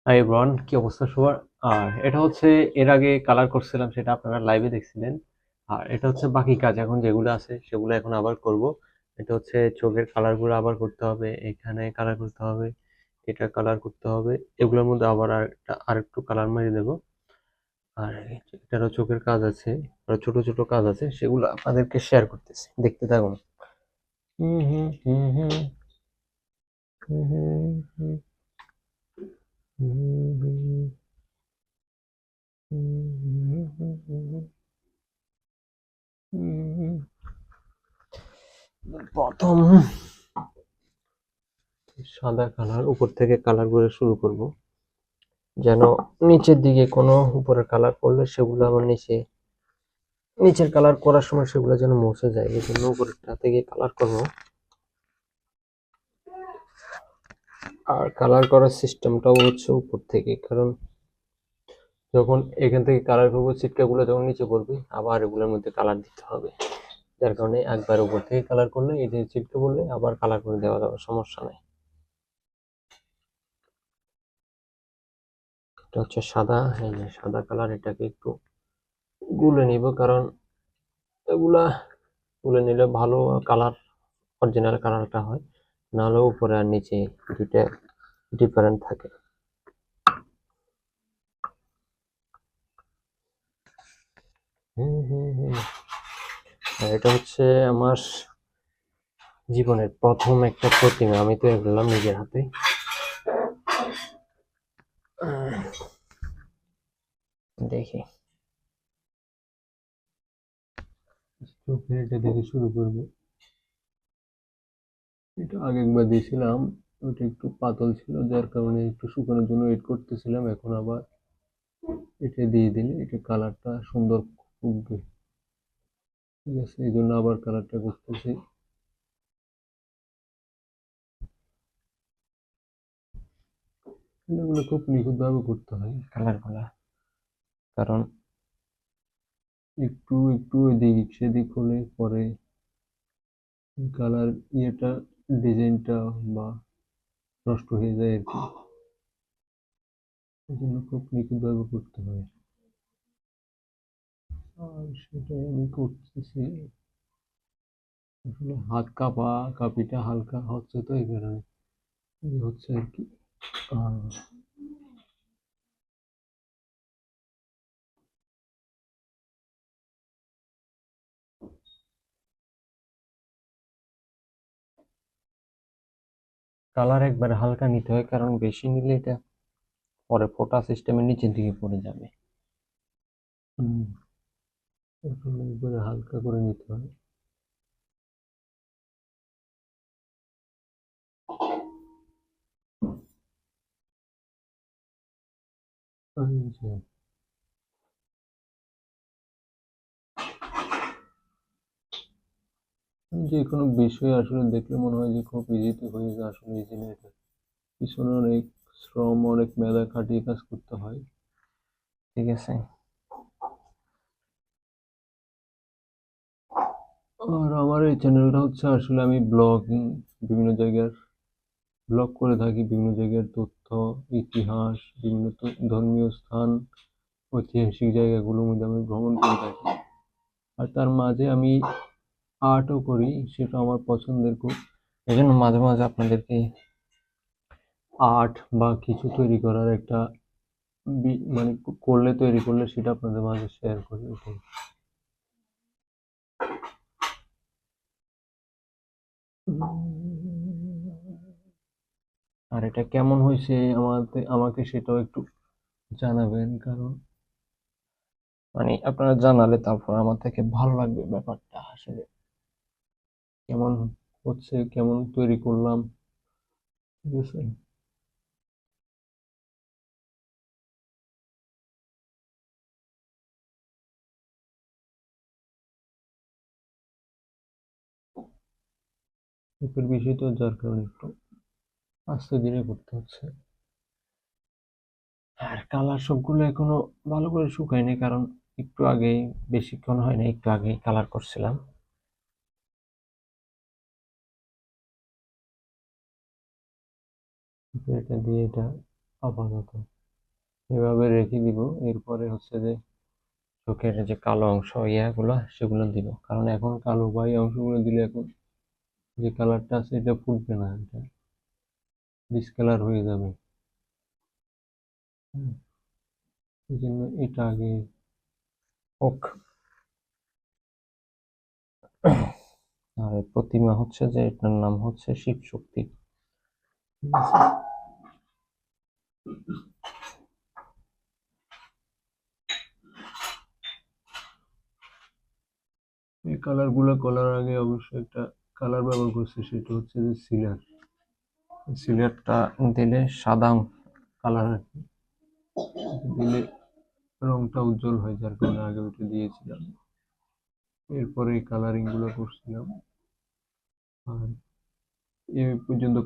Hi everyone, কি অবস্থা সবার? আর এটা হচ্ছে এর আগে কালার করছিলাম, সেটা আপনারা লাইভে দেখছিলেন। আর এটা হচ্ছে বাকি কাজ এখন যেগুলো আছে সেগুলো এখন আবার করব। এটা হচ্ছে চোখের কালারগুলো আবার করতে হবে, এখানে কালার করতে হবে, এটা কালার করতে হবে। এগুলোর মধ্যে আবার আরেকটু কালার মারিয়ে দেবো। আর এটারও চোখের কাজ আছে, আরো ছোট ছোট কাজ আছে, সেগুলো আপনাদেরকে শেয়ার করতেছি, দেখতে থাকুন। হুম হুম হুম হুম হুম হুম হুম হুম প্রথম সাদা কালার উপর থেকে কালার করে শুরু করব, যেন নিচের দিকে কোনো উপরের কালার করলে সেগুলো আমার নিচের কালার করার সময় সেগুলো যেন মুছে যায়, এই জন্য উপরেরটা থেকে কালার করব। আর কালার করার সিস্টেমটাও হচ্ছে উপর থেকে, কারণ যখন এখান থেকে কালার করবো ছিটকাগুলো যখন নিচে পড়বে আবার এগুলোর মধ্যে কালার দিতে হবে। যার কারণে একবার উপর থেকে কালার করলে এই যে ছিটকে পড়লে আবার কালার করে দেওয়া যাবে, সমস্যা নেই। এটা হচ্ছে সাদা, এই যে সাদা কালার, এটাকে একটু গুলে নিব, কারণ এগুলা তুলে নিলে ভালো কালার, অরিজিনাল কালারটা হয়, নাহলে উপরে আর নিচে দুইটা ডিফারেন্ট থাকে। আর এটা হচ্ছে আমার জীবনের প্রথম একটা প্রতিমা আমি তৈরি করলাম নিজের হাতে। দেখি, চোখের এটা দেখে শুরু করবো। এটা আগে একবার দিয়েছিলাম, ওটা একটু পাতল ছিল, যার কারণে একটু শুকানোর জন্য ওয়েট করতেছিলাম। এখন আবার এটা দিয়ে দিলে এটা কালারটা সুন্দর উঠবে। ঠিক আছে, এই জন্য আবার কালারটা করতেছি। এগুলো খুব নিখুঁতভাবে করতে হয় কালারগুলা, কারণ একটু একটু এদিক সেদিক হলে পরে কালার ইয়েটা, ডিজাইনটা বা নষ্ট হয়ে যায় আর কি। এই জন্য খুব নিখুঁতভাবে করতে হয়, আর সেটাই আমি করতেছি। আসলে হাত কাঁপিটা হালকা হচ্ছে, তো এই কারণে এই হচ্ছে আর কি। আর কালার একবার হালকা নিতে হয়, কারণ বেশি নিলে এটা পরে ফোটা সিস্টেমের নিচের দিকে পড়ে যাবে। হুম, এখন একবারে হালকা করে নিতে হয়। এই যে যে কোনো বিষয় আসলে দেখলে মনে হয় যে খুব ইজিতে হয়ে যায়, আসলে ইজি না। এটা পিছনে অনেক শ্রম, অনেক মেধা খাটিয়ে কাজ করতে হয়। ঠিক আছে, আর আমার এই চ্যানেলটা হচ্ছে আসলে আমি ব্লগিং, বিভিন্ন জায়গার ব্লগ করে থাকি, বিভিন্ন জায়গার তথ্য, ইতিহাস, বিভিন্ন ধর্মীয় স্থান, ঐতিহাসিক জায়গাগুলোর মধ্যে আমি ভ্রমণ করে থাকি। আর তার মাঝে আমি আর্টও করি, সেটা আমার পছন্দের খুব। এই জন্য মাঝে মাঝে আপনাদেরকে আর্ট বা কিছু তৈরি করার একটা মানে তৈরি করলে সেটা আপনাদের মাঝে শেয়ার করি, ওটাই। আর এটা কেমন হয়েছে আমাকে সেটাও একটু জানাবেন, কারণ মানে আপনারা জানালে তারপর আমার থেকে ভালো লাগবে ব্যাপারটা, আসলে কেমন হচ্ছে, কেমন তৈরি করলাম। ঠিক আছে, এর বিষয় তো, যার কারণে একটু আস্তে ধীরে করতে হচ্ছে। আর কালার সবগুলো এখনো ভালো করে শুকায়নি, কারণ একটু আগেই, বেশিক্ষণ হয় না, একটু আগেই কালার করছিলাম। এটা দিয়ে এটা আপাতত এভাবে রেখে দিব। এরপরে হচ্ছে যে চোখের যে কালো অংশ ইয়াগুলো সেগুলো দিব, কারণ এখন কালো বা এই অংশগুলো দিলে এখন যে কালারটা আছে এটা ফুটবে না, এটা ডিসকালার হয়ে যাবে। হুম, এই জন্য এটা আগে হোক। আর এই প্রতিমা হচ্ছে যে এটার নাম হচ্ছে শিব শক্তি, ঠিক আছে। এই কালার গুলো করার আগে অবশ্যই একটা কালার ব্যবহার করছি, সেটা হচ্ছে যে সিলার। সিলারটা দিলে সাদা কালার আর কি, দিলে রংটা উজ্জ্বল হয়, যার কারণে আগে ওটা দিয়েছিলাম। এরপরে এই কালারিং গুলো করছিলাম। আর এই পর্যন্ত